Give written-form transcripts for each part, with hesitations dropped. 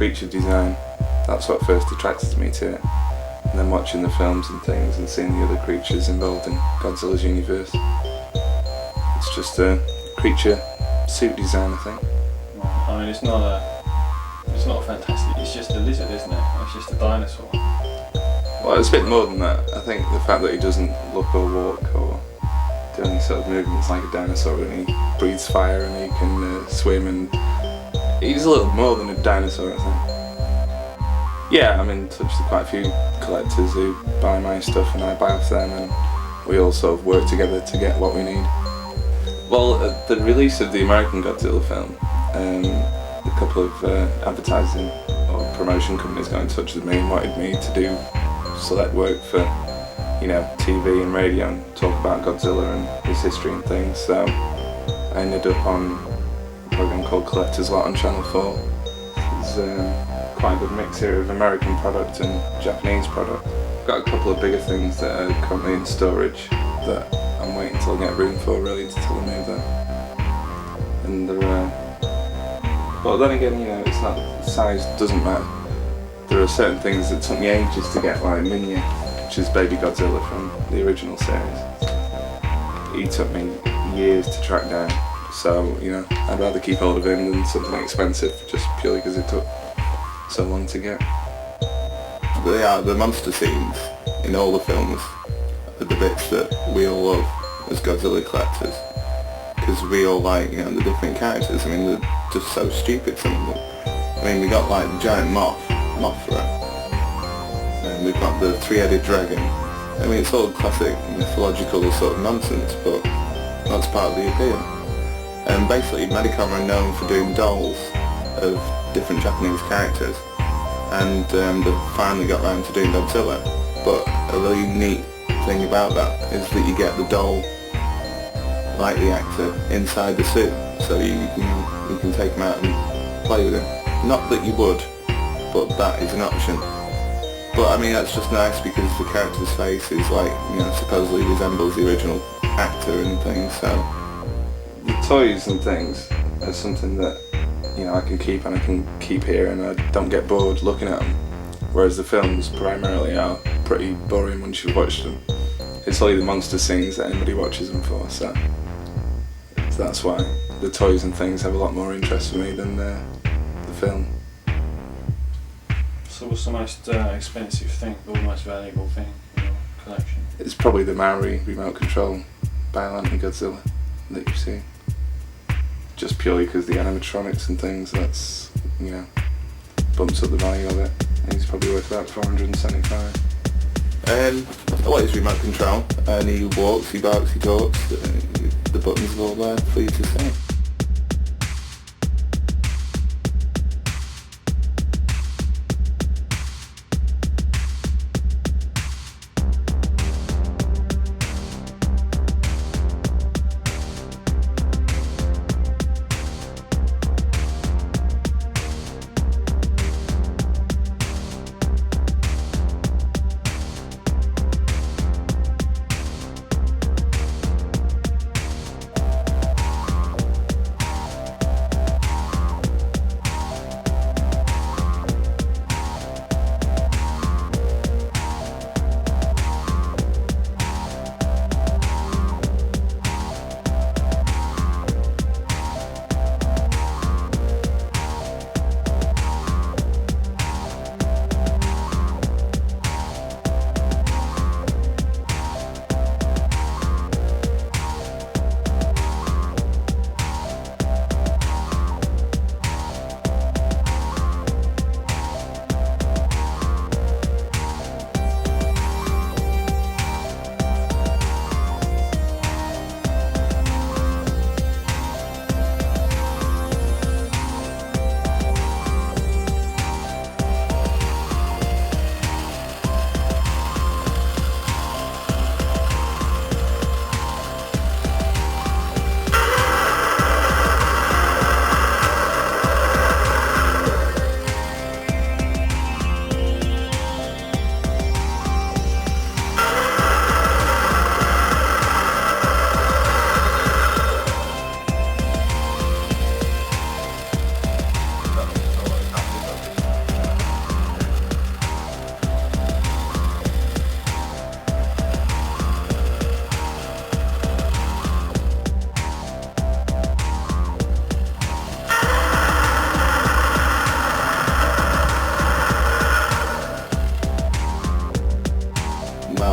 creature design, that's what first attracted me to it. And then watching the films and things and seeing the other creatures involved in Godzilla's universe. It's just a creature suit design, I think. I mean, it's not fantastic, it's just a lizard, isn't it? It's just a dinosaur. Well, it's a bit more than that. I think the fact that he doesn't look or walk or do any sort of movements like a dinosaur, and he breathes fire and he can swim, and he's a little more than a dinosaur, I think. Yeah, I'm in touch with quite a few collectors who buy my stuff and I buy off them, and we all sort of work together to get what we need. Well, at the release of the American Godzilla film, a couple of advertising or promotion companies got in touch with me and wanted me to do select work for, TV and radio and talk about Godzilla and his history and things. So I ended up on a program called Collector's Lot on Channel 4. It's quite a good mix here of American product and Japanese product. I've got a couple of bigger things that are currently in storage that I'm waiting till I get room for, really, till I move there. And well, then again, it's not, size doesn't matter. There are certain things that took me ages to get, like Minya, which is Baby Godzilla from the original series. He took me years to track down, so I'd rather keep hold of him than something expensive, just purely because it took so long to get. The monster scenes in all the films are the bits that we all love as Godzilla collectors, because we all like the different characters. I mean, they're just so stupid, some of them. I mean, we got like the giant Mothra, and we've got the three-headed dragon. I mean, it's all classic mythological sort of nonsense, but that's part of the appeal. And basically, Medicom are known for doing dolls of different Japanese characters, and they finally got around to doing Godzilla. But a really neat thing about that is that you get the doll, like the actor, inside the suit, so you can take him out and play with him. Not that you would, but that is an option. But I mean, that's just nice because the character's face is like, supposedly resembles the original actor and things, so. The toys and things are something that, I can keep and I can keep here and I don't get bored looking at them. Whereas the films primarily are pretty boring once you've watched them. It's only the monster scenes that anybody watches them for, so that's why the toys and things have a lot more interest for me than the film. So what's the most expensive thing, or the most valuable thing in your collection? It's probably the Maori remote control Biollante Godzilla that you see. Just purely because the animatronics and things, that's, bumps up the value of it. He's probably worth about $475. I like his remote control, and he walks, he barks, he talks, the buttons are all there for you to see.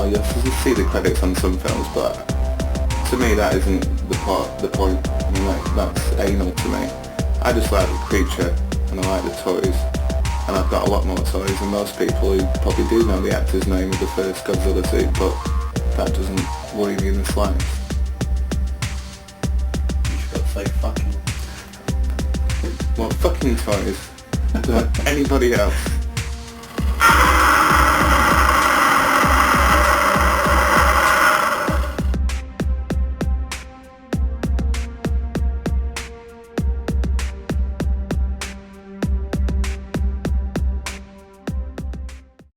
you have to see the credits on some films, but to me that isn't the point. I mean, that's anal to me. I just like the creature and I like the toys, and I've got a lot more toys than most people who probably do know the actor's name of the first Godzilla suit, but that doesn't worry me in the slightest. You should say fucking. Well, fucking toys. Anybody else?